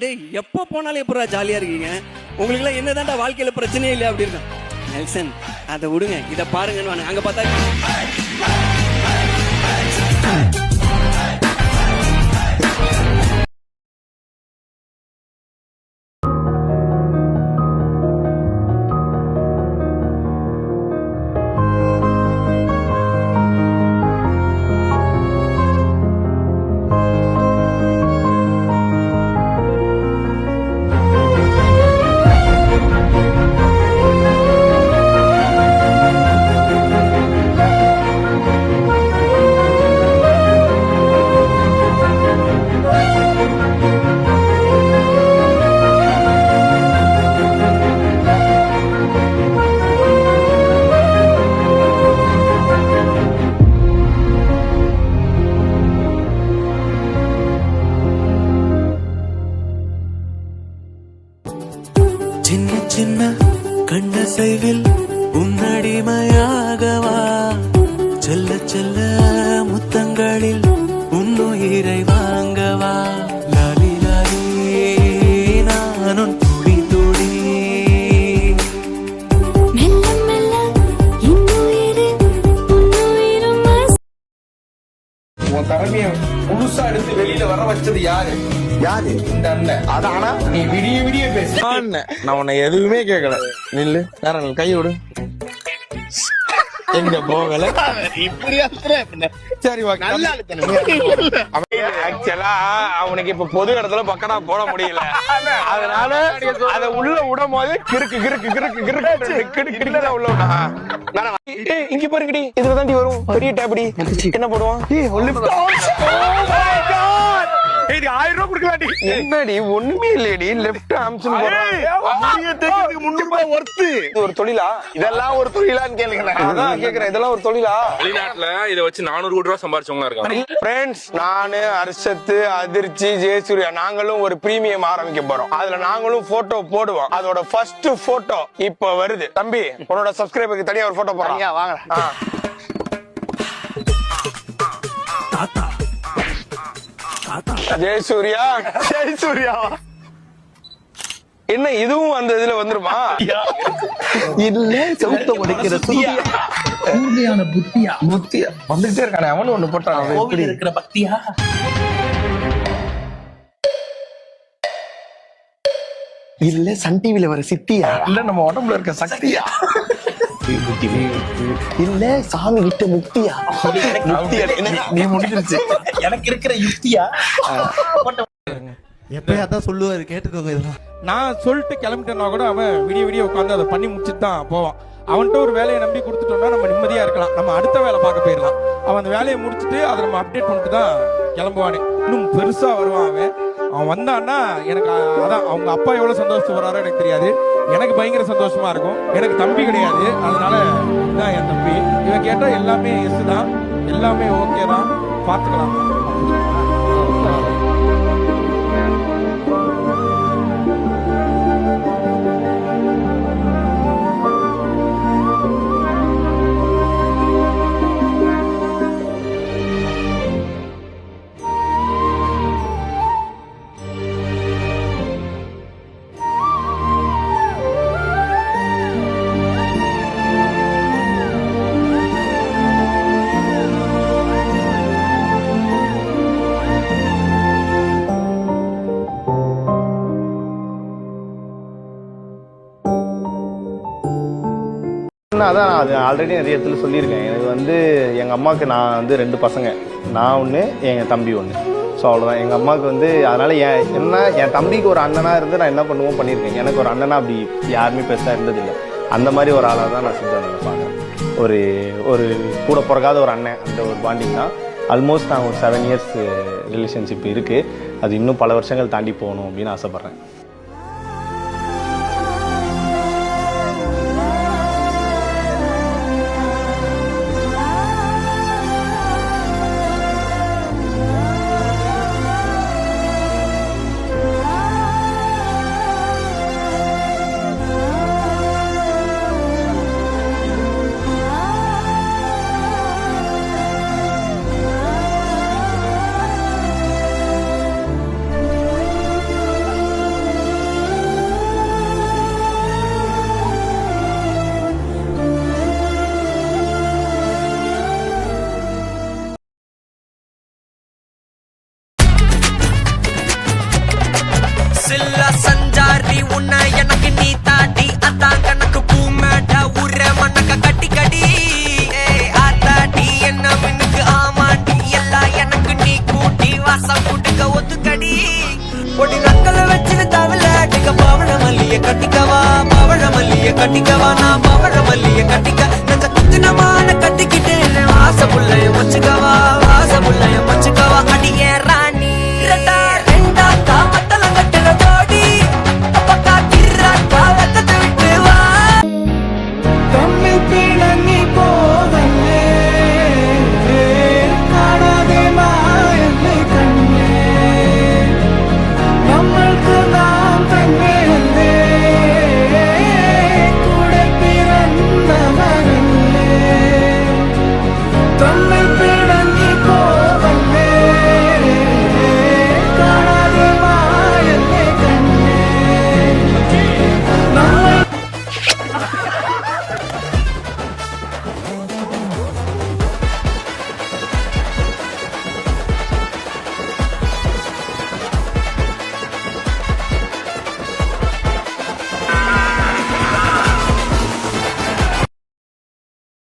டேய் எப்போ போனாலும் எப்படா ஜாலியா இருக்கீங்க, உங்களுக்கு எல்லாம் என்னதான்டா வாழ்க்கையில பிரச்சனையே இல்லையா அப்படி இருக்கான். நெல்சன் அதை விடுங்க, இதை பாருங்கன்னு அங்க பார்த்தா சின்ன சின்ன கண்ணசைவில் உன்னடிமையாகவா, செல்ல செல்ல முத்தங்களில் உன்னுயிரை வாங்கவா, லாலி லாலி நானும் துளி துளி. உன் திறமைய முழுசா எடுத்து வெளியில வர வச்சது யாரு? யாரு? இந்த அண்ணன். அதானா நீ விடிய விடிய பேச. நான் உன்னை எதுவுமே கேட்கல. நில்லு, வேற கை விடு. எங்க போகல சரி ஆக்சுவலா அவனுக்கு இப்ப பொது இடத்துல பக்கடா போட முடியல, அதனால அத உள்ள விடும் போது கிறுக்கு கிறுக்கு கிறுக்கு கிறுக்கு உள்ள இங்க பாருங்கடி, இதுல தாண்டி வரும் பெரிய டேபடி. என்ன போடுவான்? என்னடி ஒண்ணுமே இல்லடி, லெப்ட் ஆம்ஸ் ஒரு தொழிலா? இதெல்லாம் ஒரு தொழிலான்னு கேளுங்க. அதான் கேக்குறேன், இதெல்லாம் ஒரு தொழிலா? வெளிநாட்டுல இதை வச்சு 400 கோடி ரூபாய் சம்பாரிச்சவங்க இருக்காங்க. ஃப்ரெண்ட்ஸ், நானு அர்ஷத்து அதிர்ச்சி ஜெயசூர்யா நாங்களும் ஒரு பிரீமியம் ஆரம்பிக்க போறோம். அதுல நாங்களும் போட்டோ போடுவோம். அதோட ஃபர்ஸ்ட் போட்டோ இப்ப வருது. தம்பி, உன்னோட சப்ஸ்கிரைபருக்கு தனியா ஒரு போட்டோ போடுறோம். வாங்க. ஜெயசூர்யா என்ன இதுவும் அந்த இதுல வந்துருமா? இல்ல செவுத்த உடைக்கிற புத்தியா வந்துட்டே இருக்கானே, அவனு ஒண்ணு போட்டான் இருக்கிற பக்தியா. இல்ல சன் டிவில வர சித்தியா, இல்ல நம்ம உடம்புல இருக்க சக்தியா, இல்ல சாமி கிட்ட முக்தியா. நீ முடிஞ்சிருச்சு, எனக்கு இருக்கிற யுக்தியா. எப்பயா தான் சொல்லுவாரு, கேட்டுக்கோங்க. இதெல்லாம் நான் சொல்லிட்டு கிளம்பிட்டேன்னா கூட அவன் விடிய உட்காந்து அதை பண்ணி முடிச்சுட்டு தான் போவான். அவன்கிட்ட ஒரு வேலையை நம்பி கொடுத்துட்டோம்னா நம்ம நிம்மதியா இருக்கலாம், நம்ம அடுத்த வேலை பார்க்க போயிடலாம். அவன் அந்த வேலையை முடிச்சுட்டு அதை நம்ம அப்டேட் பண்ணிட்டு தான் கிளம்புவானே. இன்னும் பெருசா வருவான் அவன் வந்தான்னா எனக்கு அதான் அவங்க அப்பா எவ்வளவு சந்தோஷப்படுறாரோ எனக்கு தெரியாது, எனக்கு பயங்கர சந்தோஷமா இருக்கும். எனக்கு தம்பி கிடையாது, அதனால இதுதான் என் தம்பி. இவன் கேட்டா எல்லாமே எஸ் தான், எல்லாமே ஓகே தான், பார்த்துக்கலாம். அதான் அது ஆல்ரெடி நிறைய இடத்துல சொல்லியிருக்கேன். எனக்கு வந்து எங்கள் அம்மாவுக்கு நான் வந்து 2 பசங்க, நான் ஒன்று, எங்கள் தம்பி ஒன்று. ஸோ அவ்வளோதான். எங்கள் அம்மாவுக்கு வந்து அதனால் என் தம்பிக்கு ஒரு அண்ணனாக இருந்து நான் என்ன பண்ணுவோம் பண்ணியிருக்கேன். எனக்கு ஒரு அண்ணனா அப்படி யாருமே பெருசாக இருந்ததில்லை. அந்த மாதிரி ஒரு ஆளாக தான் நான் சித்தாந்தனை பார்க்குறேன். ஒரு கூட பிறக்காத ஒரு அண்ணன், அந்த ஒரு பாண்டிங் தான். ஆல்மோஸ்ட் நான் ஒரு 7 இயர்ஸ் ரிலேஷன்ஷிப் இருக்குது. அது இன்னும் பல வருஷங்கள் தாண்டி போகணும் அப்படின்னு ஆசைப்பட்றேன். கட்டிக்கவா